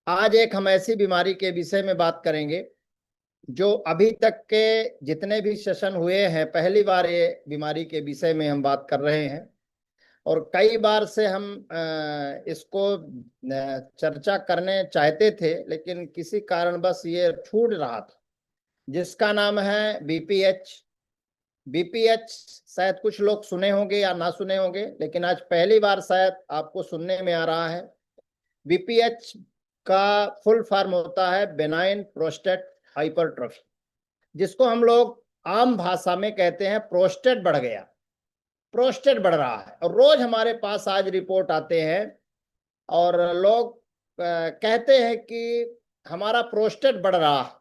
आज एक हम ऐसी बीमारी के विषय में बात करेंगे जो अभी तक के जितने भी सेशन हुए हैं, पहली बार ये बीमारी के विषय में हम बात कर रहे हैं। और कई बार से हम इसको चर्चा करने चाहते थे, लेकिन किसी कारणवश ये छूट रहा था, जिसका नाम है बीपीएच। बीपीएच शायद कुछ लोग सुने होंगे या ना सुने होंगे, लेकिन आज पहली बार शायद आपको सुनने में आ रहा है। बीपीएच का फुल फॉर्म होता है बेनाइन प्रोस्टेट हाइपरट्रोफी, जिसको हम लोग आम भाषा में कहते हैं प्रोस्टेट बढ़ गया। प्रोस्टेट बढ़ रहा है और रोज हमारे पास आज रिपोर्ट आते हैं और लोग कहते हैं कि हमारा प्रोस्टेट बढ़ रहा है।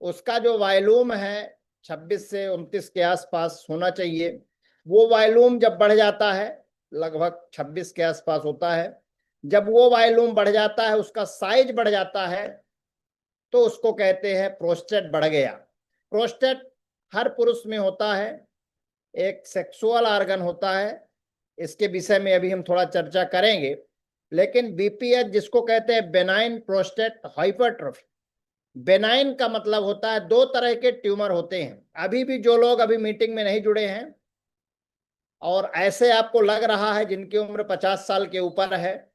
उसका जो वॉल्यूम है 26 से 29 के आसपास होना चाहिए। वो वॉल्यूम जब बढ़ जाता है, लगभग 26 के आसपास होता है, जब वो वॉल्यूम बढ़ जाता है, उसका साइज बढ़ जाता है, तो उसको कहते हैं प्रोस्टेट बढ़ गया। प्रोस्टेट हर पुरुष में होता है, एक सेक्सुअल ऑर्गन होता है। इसके विषय में अभी हम थोड़ा चर्चा करेंगे। लेकिन बीपीएच जिसको कहते हैं बेनाइन प्रोस्टेट हाइपरट्रोफी, बेनाइन का मतलब होता है दो तरह के ट्यूमर होते हैं। अभी भी जो लोग अभी मीटिंग में नहीं जुड़े हैं और ऐसे आपको लग रहा है जिनकी उम्र 50 साल के ऊपर है,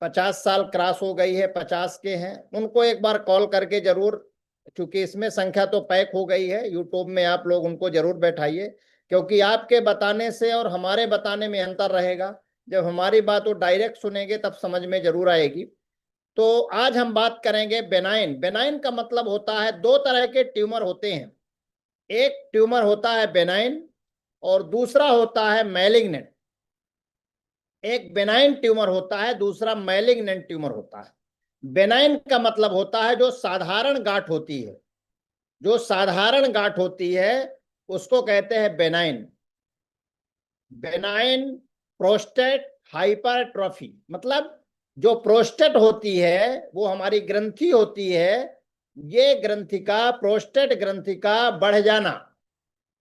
50 साल क्रॉस हो गई है, 50 के हैं, उनको एक बार कॉल करके जरूर, क्योंकि इसमें संख्या तो पैक हो गई है, यूट्यूब में आप लोग उनको जरूर बैठाइए, क्योंकि आपके बताने से और हमारे बताने में अंतर रहेगा। जब हमारी बात वो डायरेक्ट सुनेंगे तब समझ में जरूर आएगी। तो आज हम बात करेंगे बेनाइन। बेनाइन का मतलब होता है दो तरह के ट्यूमर होते हैं। एक ट्यूमर होता है बेनाइन और दूसरा होता है मैलिग्नेंट। एक बेनाइन ट्यूमर होता है, दूसरा मैलिग्नेंट ट्यूमर होता है। बेनाइन का मतलब होता है जो साधारण गांठ होती है, जो साधारण गांठ होती है उसको कहते हैं बेनाइन। बेनाइन प्रोस्टेट हाइपरट्रोफी मतलब जो प्रोस्टेट होती है वो हमारी ग्रंथि होती है, ये ग्रंथि का, प्रोस्टेट ग्रंथि का बढ़ जाना,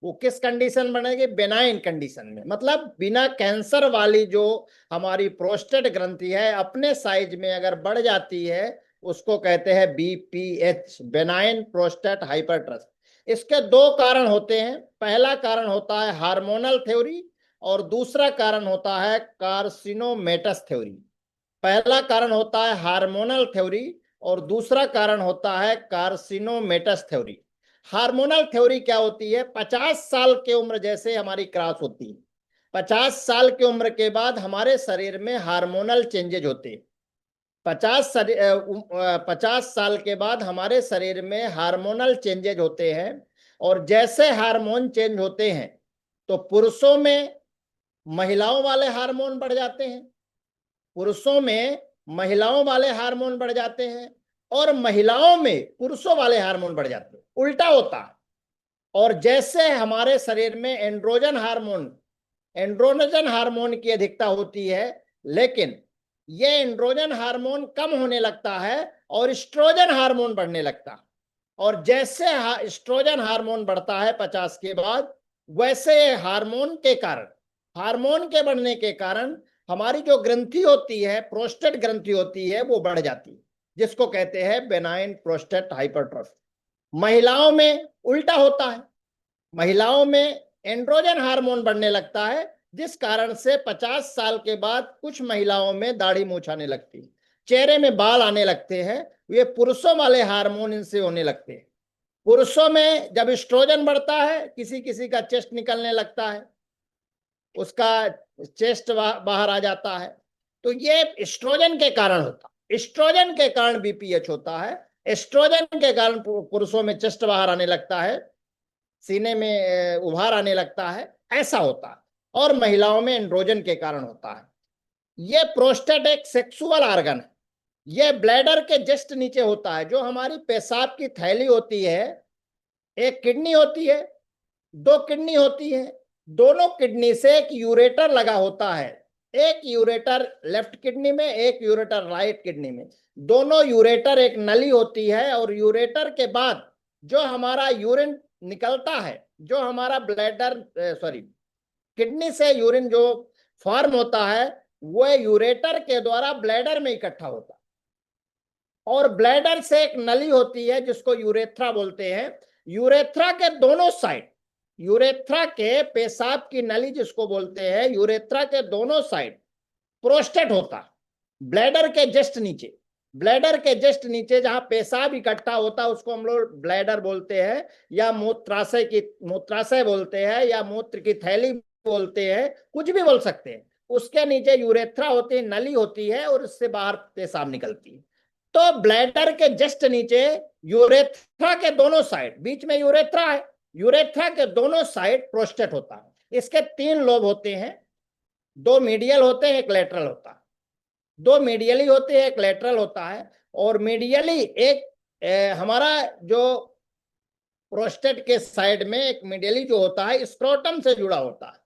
वो किस कंडीशन बनेगी? बेनाइन कंडीशन में। मतलब बिना कैंसर वाली जो हमारी प्रोस्टेट ग्रंथि है अपने साइज में अगर बढ़ जाती है, उसको कहते हैं बीपीएच, बेनाइन प्रोस्टेट हाइपरट्रोफी। इसके दो कारण होते हैं। पहला कारण होता है हार्मोनल थ्योरी और दूसरा कारण होता है कार्सिनोमेटस थ्योरी। पहला कारण होता है हार्मोनल थ्योरी और दूसरा कारण होता है कार्सिनोमेटस थ्योरी। हार्मोनल थ्योरी क्या होती है? 50 साल की उम्र जैसे हमारी क्रॉस होती है, 50 साल की उम्र के बाद हमारे शरीर में हार्मोनल चेंजेज होते हैं। 50 साल के बाद हमारे शरीर में हार्मोनल चेंजेज होते हैं। और जैसे हार्मोन चेंज होते हैं तो पुरुषों में महिलाओं वाले हार्मोन बढ़ जाते हैं, पुरुषों में महिलाओं वाले हार्मोन बढ़ जाते हैं, और महिलाओं में पुरुषों वाले हार्मोन बढ़ जाते हैं। उल्टा होता है। और जैसे हमारे शरीर में एंड्रोजन हार्मोन की अधिकता होती है, लेकिन ये एंड्रोजन हार्मोन कम होने लगता है और एस्ट्रोजन हार्मोन बढ़ने लगता है। और जैसे एस्ट्रोजन हार्मोन बढ़ता है 50 के बाद, वैसे हार्मोन के बढ़ने के कारण हमारी जो ग्रंथि होती है, प्रोस्टेट ग्रंथि होती है, वो बढ़ जाती है, जिसको कहते हैं बेनाइन प्रोस्टेट हाइपरट्रोफी। महिलाओं में उल्टा होता है। महिलाओं में एंड्रोजन हार्मोन बढ़ने लगता है, जिस कारण से 50 साल के बाद कुछ महिलाओं में दाढ़ी मूछ आने लगती है, चेहरे में बाल आने लगते हैं। ये पुरुषों वाले हार्मोन इनसे होने लगते हैं। पुरुषों में जब एस्ट्रोजन बढ़ता है, किसी किसी का चेस्ट निकलने लगता है, उसका चेस्ट बाहर आ जाता है। तो ये एस्ट्रोजन के कारण होता है। एस्ट्रोजन के कारण बीपीएच होता है। एस्ट्रोजन के कारण पुरुषों में चेस्ट बाहर आने लगता है, सीने में उभार आने लगता है, ऐसा होता है। और महिलाओं में एंड्रोजन के कारण होता है। यह प्रोस्टेट एक सेक्सुअल ऑर्गन है। यह ब्लैडर के जस्ट नीचे होता है। जो हमारी पेशाब की थैली होती है, एक किडनी होती है, दो किडनी होती है, दोनों किडनी से एक यूरेटर लगा होता है। एक यूरेटर लेफ्ट किडनी में, एक यूरेटर राइट किडनी में। दोनों यूरेटर एक नली होती है, और यूरेटर के बाद जो हमारा यूरिन निकलता है, जो हमारा ब्लैडर किडनी से यूरिन जो फॉर्म होता है, वो यूरेटर के द्वारा ब्लैडर में इकट्ठा होता है। और ब्लैडर से एक नली होती है जिसको यूरेथ्रा बोलते हैं। यूरेथ्रा के दोनों साइड, यूरेथ्रा के पेशाब की नली जिसको बोलते हैं, यूरेथ्रा के दोनों साइड प्रोस्टेट होता है। ब्लैडर के जस्ट नीचे, ब्लैडर के जस्ट नीचे जहां पेशाब इकट्ठा होता है उसको हम लोग ब्लैडर बोलते हैं, या मूत्राशय बोलते हैं, या मूत्र की थैली बोलते हैं, कुछ भी बोल सकते हैं। उसके नीचे यूरेथ्रा होती है, नली होती है, और उससे बाहर पेशाब निकलती है। तो ब्लैडर के जस्ट नीचे यूरेथ्रा के दोनों साइड, बीच में यूरेथ्रा है, यूरेथ्रा के दोनों साइड प्रोस्टेट होता है। इसके 3 लोब होते हैं, 2 मीडियल होते हैं, 1 लेटरल होता है। 2 मीडियली होते हैं, 1 लेटरल होता है। और मीडियली एक हमारा जो प्रोस्टेट के साइड में एक मीडियली जो होता है स्क्रोटम से जुड़ा होता है,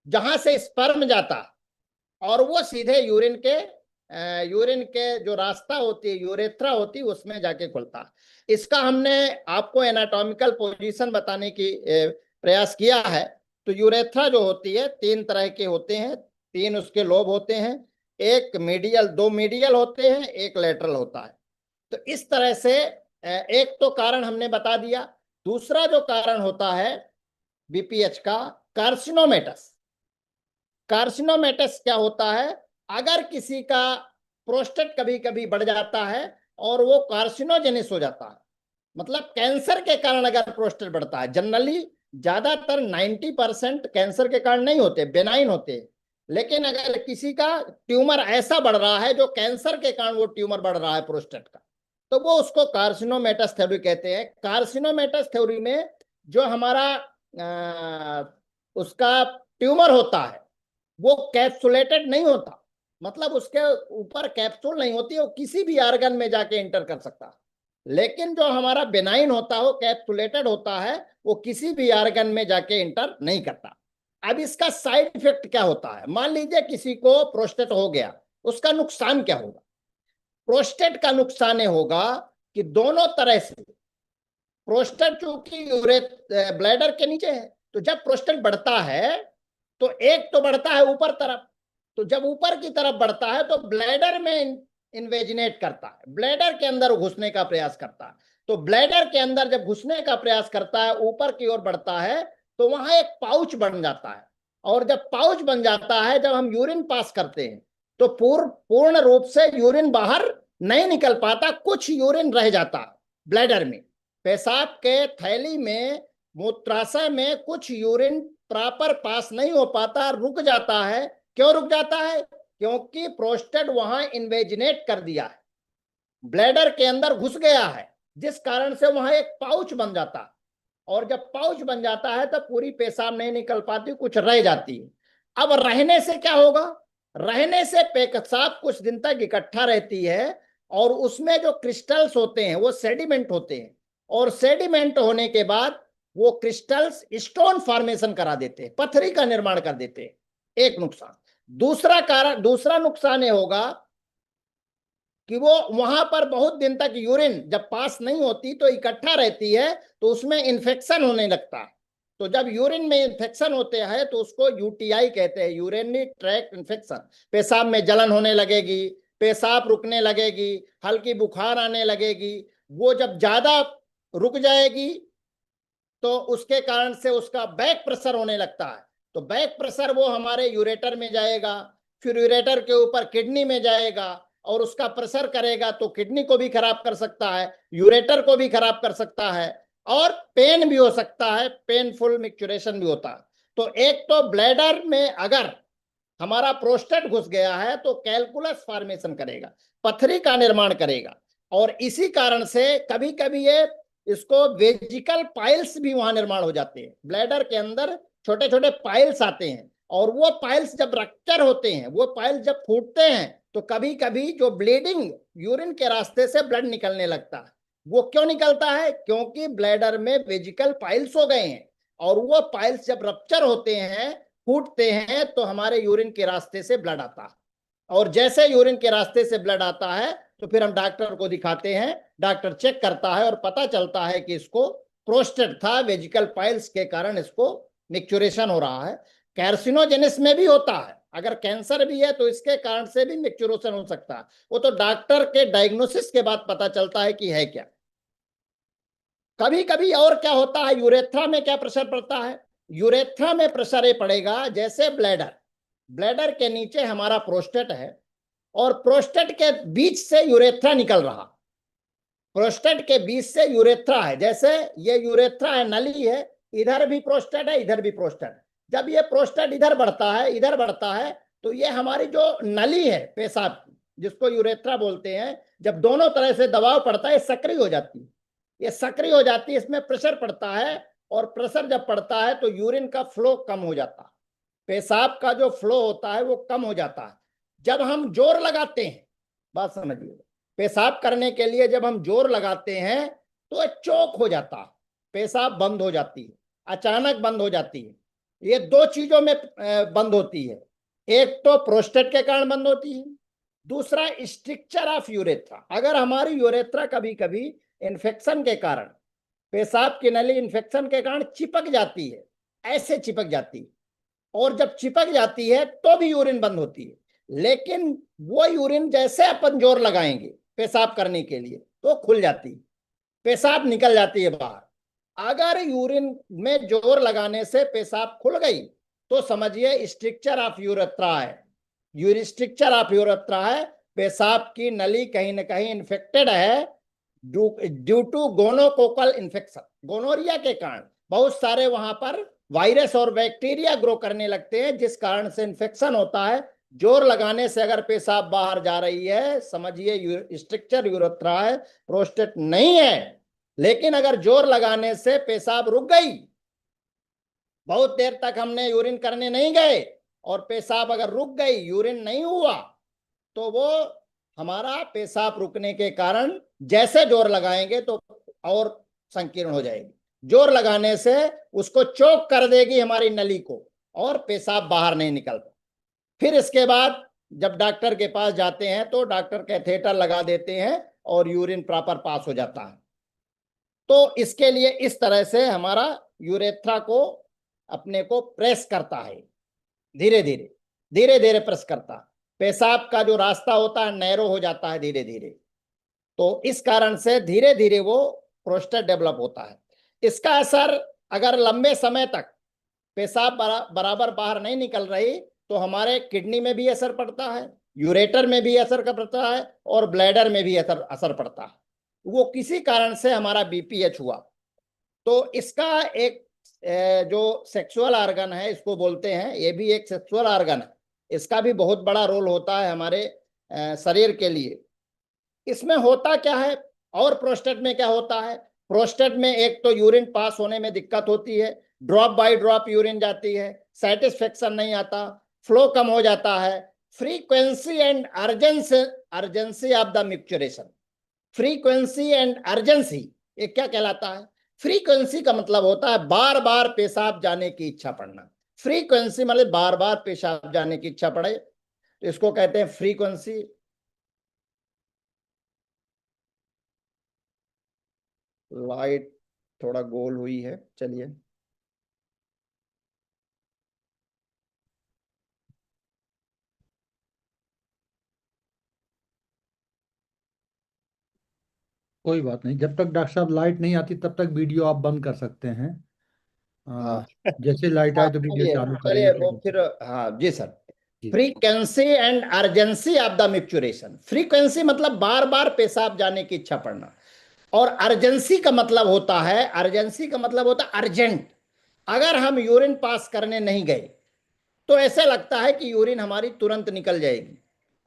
जहां से स्पर्म जाता है और वो सीधे यूरिन के जो रास्ता होती है, यूरेथ्रा होती है, उसमें जाके खुलता है। इसका हमने आपको एनाटॉमिकल पोजीशन बताने की प्रयास किया है। तो यूरेथ्रा जो होती है 3 तरह के होते हैं, 3 उसके लोब होते हैं, एक मीडियल, 2 मीडियल होते हैं, 1 लेटरल होता है। तो इस तरह से एक तो कारण हमने बता दिया। दूसरा जो कारण होता है बीपीएच का, कार्सिनोमेटस। कार्सिनोमेटस क्या होता है? अगर किसी का प्रोस्टेट कभी कभी बढ़ जाता है और वो कार्सिनोजेनिस हो जाता है, मतलब कैंसर के कारण अगर प्रोस्टेट बढ़ता है, जनरली ज्यादातर 90% कैंसर के कारण नहीं होते, बेनाइन होते हैं। लेकिन अगर किसी का ट्यूमर ऐसा बढ़ रहा है जो कैंसर के कारण वो ट्यूमर बढ़ रहा है प्रोस्टेट का, तो वो उसको कार्सिनोमेटस थ्योरी कहते हैं। कार्सिनोमेटस थ्योरी में जो हमारा उसका ट्यूमर होता है वो कैप्सुलेटेड नहीं होता, मतलब उसके ऊपर कैप्सूल नहीं होती, वो किसी भी ऑर्गन में जाके एंटर कर सकता है। लेकिन जो हमारा बेनाइन होता है वो कैप्सुलेटेड होता है, वो किसी भी ऑर्गन में जाके एंटर नहीं करता। अब इसका साइड इफेक्ट क्या होता है? मान लीजिए किसी को प्रोस्टेट हो गया, उसका नुकसान क्या होगा? प्रोस्टेट का नुकसान होगा कि दोनों तरह से, प्रोस्टेट चूंकि ब्लैडर के नीचे है, तो जब प्रोस्टेट बढ़ता है तो एक तो बढ़ता है ऊपर तरफ, तो जब ऊपर की तरफ बढ़ता है तो ब्लैडर में इन्वेजिनेट करता है, ब्लैडर के अंदर घुसने का प्रयास करता है। तो ब्लैडर के अंदर जब घुसने का प्रयास करता है, ऊपर की ओर बढ़ता है, तो वहां एक पाउच बन जाता है। और जब पाउच बन जाता है, जब हम यूरिन पास करते हैं तो पूर्ण रूप से यूरिन बाहर नहीं निकल पाता, कुछ यूरिन रह जाता ब्लैडर में, पेशाब के थैली में, मूत्राशय में कुछ यूरिन प्रॉपर पास नहीं हो पाता, रुक जाता है। क्यों रुक जाता है? क्योंकि प्रोस्टेट वहां इन्वेजिनेट कर दिया है, ब्लैडर के अंदर घुस गया है, जिस कारण से वहां एक पाउच बन जाता है। और जब पाउच बन जाता है तो पूरी पेशाब नहीं निकल पाती, कुछ रह जाती है। अब रहने से क्या होगा? रहने से पेशाब कुछ दिन तक इकट्ठा रहती है, और उसमें जो क्रिस्टल्स होते हैं वो सेडिमेंट होते हैं, और सेडिमेंट होने के बाद वो क्रिस्टल्स स्टोन फॉर्मेशन करा देते हैं, पत्थरी का निर्माण कर देते हैं। एक नुकसान। दूसरा नुकसान ये होगा कि वो वहां पर बहुत दिन तक यूरिन जब पास नहीं होती तो इकट्ठा रहती है, तो उसमें इन्फेक्शन होने लगता है। तो जब यूरिन में इन्फेक्शन होते हैं तो उसको यूटीआई कहते हैं, यूरिनरी ट्रैक्ट इन्फेक्शन। पेशाब में जलन होने लगेगी, पेशाब रुकने लगेगी, हल्की बुखार आने लगेगी। वो जब ज्यादा रुक जाएगी तो उसके कारण से उसका बैक प्रेशर होने लगता है। तो बैक प्रेशर वो हमारे यूरेटर में जाएगा, फिर यूरेटर के ऊपर किडनी में जाएगा, और उसका प्रेशर करेगा तो किडनी को भी खराब कर सकता है, यूरेटर को भी खराब कर सकता है, और पेन भी हो सकता है, पेनफुल मिक्चुरेशन भी होता है। तो एक तो ब्लैडर में अगर हमारा प्रोस्टेट घुस गया है तो कैलकुलस फॉर्मेशन करेगा, पथरी का निर्माण करेगा। और इसी कारण से कभी कभी ये इसको वेजिकल पाइल्स भी वहां निर्माण हो जाते हैं, ब्लैडर के अंदर छोटे छोटे पाइल्स आते हैं, और वो पाइल्स जब रक्चर होते हैं, वो पाइल्स जब फूटते हैं तो कभी कभी जो ब्लीडिंग, यूरिन के रास्ते से ब्लड निकलने लगता है। वो क्यों निकलता है? क्योंकि ब्लैडर में वेजिकल पाइल्स हो गए हैं, और वो पाइल्स जब रप्चर होते हैं, फूटते हैं, तो हमारे यूरिन के रास्ते से ब्लड आता है। और जैसे यूरिन के रास्ते से ब्लड आता है तो फिर हम डॉक्टर को दिखाते हैं, डॉक्टर चेक करता है और पता चलता है कि इसको प्रोस्टेट था, वेजिकल पाइल्स के कारण इसको मिक्चुरेशन हो रहा है। कैर्सिनोजेनिस में भी होता है, अगर कैंसर भी है तो इसके कारण से भी मैच्योरेशन हो सकता है। वो तो डॉक्टर के डायग्नोसिस के बाद पता चलता है कि है क्या। कभी कभी और क्या होता है, यूरेथ्रा में क्या प्रेशर पड़ता है? यूरेथ्रा में प्रेशर ये पड़ेगा जैसे ब्लैडर, ब्लैडर के नीचे हमारा प्रोस्टेट है और प्रोस्टेट के बीच से यूरेथ्रा निकल रहा, प्रोस्टेट के बीच से यूरेथ्रा है, जैसे ये यूरेथ्रा है, नली है, इधर भी प्रोस्टेट है, इधर भी प्रोस्टेट है। जब ये प्रोस्टेट इधर बढ़ता है, इधर बढ़ता है, तो ये हमारी जो नली है पेशाब की, जिसको यूरेथ्रा बोलते हैं, जब दोनों तरह से दबाव पड़ता है सक्रिय हो जाती है, ये सक्रिय हो जाती है, इसमें प्रेशर पड़ता है, और प्रेशर जब पड़ता है तो यूरिन का फ्लो कम हो जाता है, पेशाब का जो फ्लो होता है वो कम हो जाता है। जब हम जोर लगाते हैं, बात समझिए, पेशाब करने के लिए जब हम जोर लगाते हैं तो चोक हो जाता है, पेशाब बंद हो जाती है, अचानक बंद हो जाती है। ये दो चीजों में बंद होती है, एक तो प्रोस्टेट के कारण बंद होती है, दूसरा स्ट्रक्चर ऑफ यूरेथ्रा। अगर हमारी यूरेथ्रा कभी कभी इन्फेक्शन के कारण, पेशाब की नली इन्फेक्शन के कारण चिपक जाती है, ऐसे चिपक जाती है, और जब चिपक जाती है तो भी यूरिन बंद होती है। लेकिन वो यूरिन जैसे अपन जोर लगाएंगे पेशाब करने के लिए तो खुल जाती है, पेशाब निकल जाती है बाहर। अगर यूरिन में जोर लगाने से पेशाब खुल गई तो समझिए स्ट्रक्चर ऑफ यूरेथ्रा है, यूरिस्ट्रक्चर ऑफ यूरेथ्रा है, पेशाब की नली कहीं ना कहीं इन्फेक्टेड है due to gonococcal infection. Gonorrhoea के कारण बहुत सारे वहां पर वायरस और बैक्टीरिया ग्रो करने लगते हैं, जिस कारण से इन्फेक्शन होता है। जोर लगाने से अगर पेशाब बाहर जा रही है, समझिए स्ट्रक्चर यूरेथ्रा है, प्रोस्टेट नहीं है। लेकिन अगर जोर लगाने से पेशाब रुक गई, बहुत देर तक हमने यूरिन करने नहीं गए और पेशाब अगर रुक गई, यूरिन नहीं हुआ, तो वो हमारा पेशाब रुकने के कारण जैसे जोर लगाएंगे तो और संकीर्ण हो जाएगी, जोर लगाने से उसको चोक कर देगी हमारी नली को, और पेशाब बाहर नहीं निकलता। फिर इसके बाद जब डॉक्टर के पास जाते हैं तो डॉक्टर कैथेटर लगा देते हैं और यूरिन प्रॉपर पास हो जाता है। तो इसके लिए इस तरह से हमारा यूरेथ्रा को अपने को प्रेस करता है, धीरे धीरे धीरे धीरे प्रेस करता है, पेशाब का जो रास्ता होता है नैरो हो जाता है धीरे धीरे। तो इस कारण से धीरे धीरे वो प्रोस्टेट डेवलप होता है। इसका असर अगर लंबे समय तक पेशाब बराबर बाहर नहीं निकल रही तो हमारे किडनी में भी असर पड़ता है, यूरेटर में भी असर पड़ता है, और ब्लैडर में भी असर पड़ता है। वो किसी कारण से हमारा बीपीएच हुआ तो इसका एक जो सेक्सुअल ऑर्गन है इसको बोलते हैं, ये भी एक सेक्सुअल ऑर्गन है, इसका भी बहुत बड़ा रोल होता है हमारे शरीर के लिए। इसमें होता क्या है और प्रोस्टेट में क्या होता है? प्रोस्टेट में एक तो यूरिन पास होने में दिक्कत होती है, ड्रॉप बाय ड्रॉप यूरिन जाती है, सेटिस्फेक्शन नहीं आता, फ्लो कम हो जाता है, frequency and urgency of the micturition. Frequency and urgency ये क्या कहलाता है? फ्रीक्वेंसी का मतलब होता है बार बार पेशाब जाने की इच्छा पड़ना, फ्रीक्वेंसी मतलब बार बार पेशाब जाने की इच्छा पड़े, तो इसको कहते हैं फ्रीक्वेंसी। लाइट थोड़ा गोल हुई है, चलिए। कोई बात नहीं, जब तक डॉक्टर साहब लाइट नहीं आती तब तक वीडियो आप बंद कर सकते हैं। हाँ जैसे लाइट हाँ, आए तो वीडियो चलिए चालू चलिए करेंगे वो तो। फिर, हाँ जी सर। जी। Frequency and urgency of the micturition. Frequency मतलब बार बार पेशाब जाने की इच्छा पड़ना, और अर्जेंसी का मतलब होता है, अर्जेंसी का मतलब होता है अर्जेंट। अगर हम यूरिन पास करने नहीं गए तो ऐसा लगता है कि यूरिन हमारी तुरंत निकल जाएगी,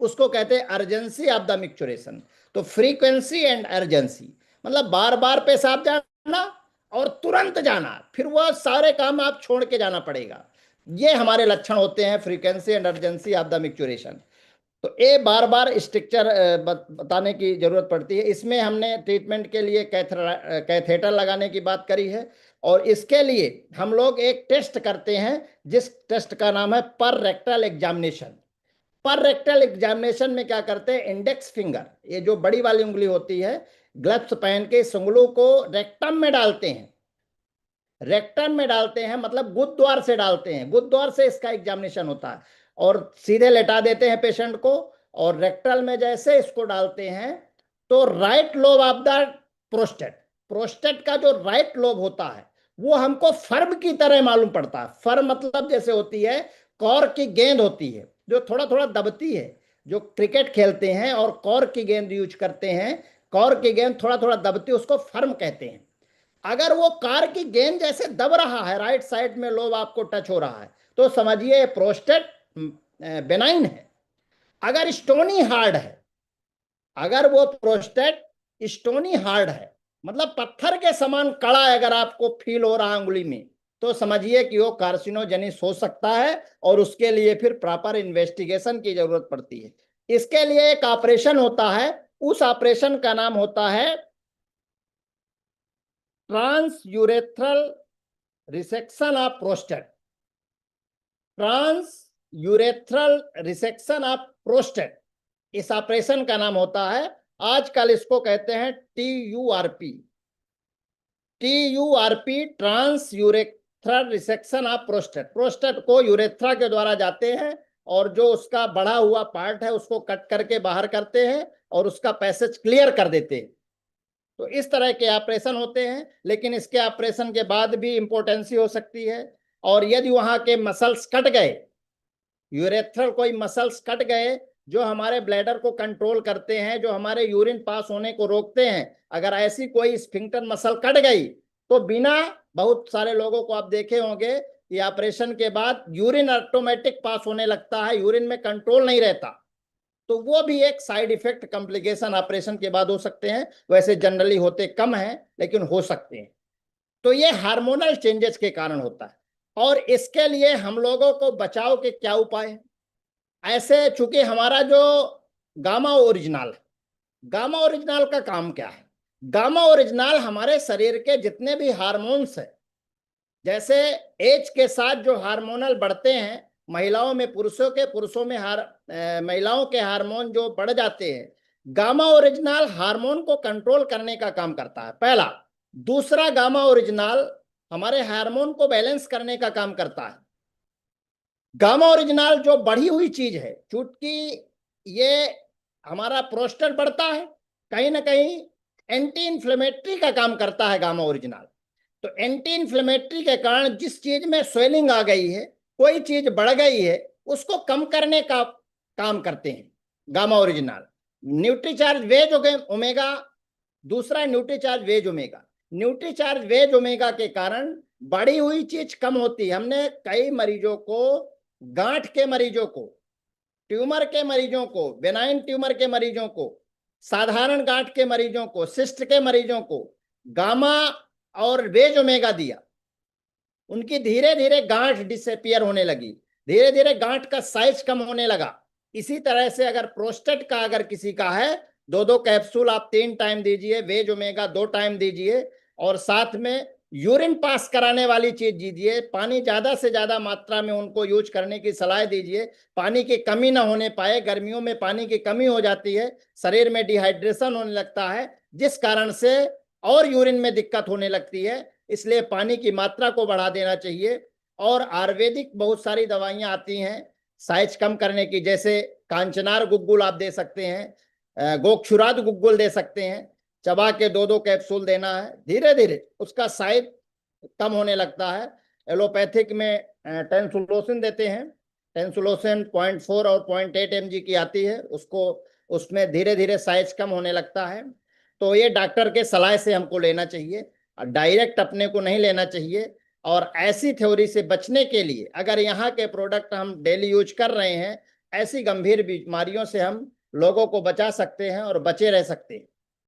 उसको कहते हैं अर्जेंसी ऑफ द मिक्चुरेशन। तो फ्रीक्वेंसी एंड अर्जेंसी मतलब बार बार पेशाब जाना और तुरंत जाना, फिर वह सारे काम आप छोड़ के जाना पड़ेगा, ये हमारे लक्षण होते हैं frequency and urgency of the micturition. तो ये बार बार स्ट्रक्चर बताने की जरूरत पड़ती है। इसमें हमने ट्रीटमेंट के लिए कैथेटर लगाने की बात करी है, और इसके लिए हम लोग एक टेस्ट करते हैं जिस टेस्ट का नाम है पर रेक्टल एग्जामिनेशन। पर रेक्टल एग्जामिनेशन में क्या करते हैं, इंडेक्स फिंगर, ये जो बड़ी वाली उंगली होती है, ग्लव्स पहन के इस उंगलों को रेक्टम में डालते हैं, रेक्टम में डालते हैं मतलब गुद द्वार से डालते हैं, गुद द्वार से इसका एग्जामिनेशन होता है। और सीधे लेटा देते हैं पेशेंट को, और रेक्टल में जैसे इसको डालते हैं तो right lobe of the prostate, prostate का जो राइट लोब होता है वो हमको फर्म की तरह मालूम पड़ता है। फर्म मतलब जैसे होती है कॉर्क की गेंद होती है जो थोड़ा थोड़ा दबती है, जो क्रिकेट खेलते हैं और कॉर्क की गेंद यूज करते हैं, कॉर्क की गेंद थोड़ा थोड़ा दबती है, उसको फर्म कहते हैं। अगर वो कार की गेंद जैसे दब रहा है, राइट साइड में लोब आपको टच हो रहा है, तो समझिए प्रोस्टेट बेनाइन है। अगर स्टोनी हार्ड है, अगर वो प्रोस्टेट स्टोनी हार्ड है, मतलब पत्थर के समान कड़ा अगर आपको फील हो रहा है अंगुली में, तो समझिए कि वो कार्सिनोजेनिस हो सकता है, और उसके लिए फिर प्रॉपर इन्वेस्टिगेशन की जरूरत पड़ती है। इसके लिए एक ऑपरेशन होता है, उस ऑपरेशन का नाम होता है transurethral resection of prostate. Transurethral resection of prostate, इस ऑपरेशन का नाम होता है, आजकल इसको कहते हैं TURP, TURP, transurethral resection of prostate. Prostate को यूरेथ्रा के द्वारा जाते हैं और जो उसका बढ़ा हुआ पार्ट है उसको कट करके बाहर करते हैं और उसका पैसेज क्लियर कर देते हैं। तो इस तरह के ऑपरेशन होते हैं, लेकिन इसके ऑपरेशन के बाद भी इम्पोर्टेंसी हो सकती है। और यदि वहां के मसल्स कट गए, यूरेथ्रल कोई मसल्स कट गए जो हमारे ब्लैडर को कंट्रोल करते हैं, जो हमारे यूरिन पास होने को रोकते हैं, अगर ऐसी कोई स्फिंक्टर मसल कट गई तो बिना, बहुत सारे लोगों को आप देखे होंगे कि ऑपरेशन के बाद यूरिन ऑटोमेटिक पास होने लगता है, यूरिन में कंट्रोल नहीं रहता, तो वो भी एक साइड इफेक्ट कॉम्प्लिकेशन ऑपरेशन के बाद हो सकते हैं। वैसे जनरली होते कम हैं, लेकिन हो सकते हैं। तो ये हार्मोनल चेंजेस के कारण होता है। और इसके लिए हम लोगों को बचाव के क्या उपाय हैं? ऐसे चूंकि हमारा जो गामा ओरिजिनल है, गामा ओरिजिनल का काम क्या है? गामा ओरिजिनल हमारे शरीर के जितने भी हार्मोन्स हैं, जैसे एज के साथ जो हार्मोनल बढ़ते हैं, महिलाओं में पुरुषों के, पुरुषों में महिलाओं के हार्मोन जो बढ़ जाते हैं, गामा ओरिजिनल हार्मोन को कंट्रोल करने का काम करता है, पहला। दूसरा, गामा ओरिजिनल हमारे हार्मोन को बैलेंस करने का काम करता है। गामा ओरिजिनल जो बढ़ी हुई चीज है, चूंकि ये हमारा प्रोस्टेट बढ़ता है, कहीं ना कहीं एंटी इन्फ्लेमेटरी का काम करता है गामा ओरिजिनल। तो एंटी इन्फ्लेमेटरी के कारण जिस चीज में स्वेलिंग आ गई है, कोई चीज बढ़ गई है, उसको कम करने का काम करते हैं gamma original. Nutricharge veg omega, दूसरा Nutricharge veg omega. Nutricharge veg omega के कारण बढ़ी हुई चीज कम होती है। हमने कई मरीजों को, गांठ के मरीजों को, ट्यूमर के मरीजों को, बेनाइन ट्यूमर के मरीजों को, साधारण गांठ के मरीजों को, सिस्ट के मरीजों को गामा और वेज ओमेगा दिया, उनकी धीरे धीरे गांठ डिसअपियर होने लगी, धीरे धीरे गांठ का साइज कम होने लगा। इसी तरह से अगर प्रोस्टेट का अगर किसी का है, 2-2 कैप्सूल आप 3 टाइम दीजिए, वेज ओमेगा 2 टाइम दीजिए, और साथ में यूरिन पास कराने वाली चीज दीजिए, पानी ज्यादा से ज्यादा मात्रा में उनको यूज करने की सलाह दीजिए। पानी की कमी ना होने पाए, गर्मियों में पानी की कमी हो जाती है, शरीर में डिहाइड्रेशन होने लगता है, जिस कारण से और यूरिन में दिक्कत होने लगती है, इसलिए पानी की मात्रा को बढ़ा देना चाहिए। और आयुर्वेदिक बहुत सारी दवाइयां आती हैं साइज कम करने की, जैसे कांचनार गुग्गुल आप दे सकते हैं, गोक्षुरात गुग्गुल दे सकते हैं, चबा के 2-2 कैप्सूल देना है, धीरे धीरे उसका साइज कम होने लगता है। एलोपैथिक में टेंसुलोसिन देते हैं, टेंसुलोसिन 0.4 और 0.8 mg की आती है, उसको, उसमें धीरे धीरे साइज कम होने लगता है। तो ये डॉक्टर के सलाह से हमको लेना चाहिए, डायरेक्ट अपने को नहीं लेना चाहिए। और ऐसी थ्योरी से बचने के लिए, अगर यहाँ के प्रोडक्ट हम डेली यूज कर रहे हैं, ऐसी गंभीर बीमारियों से हम लोगों को बचा सकते हैं और बचे रह सकते हैं।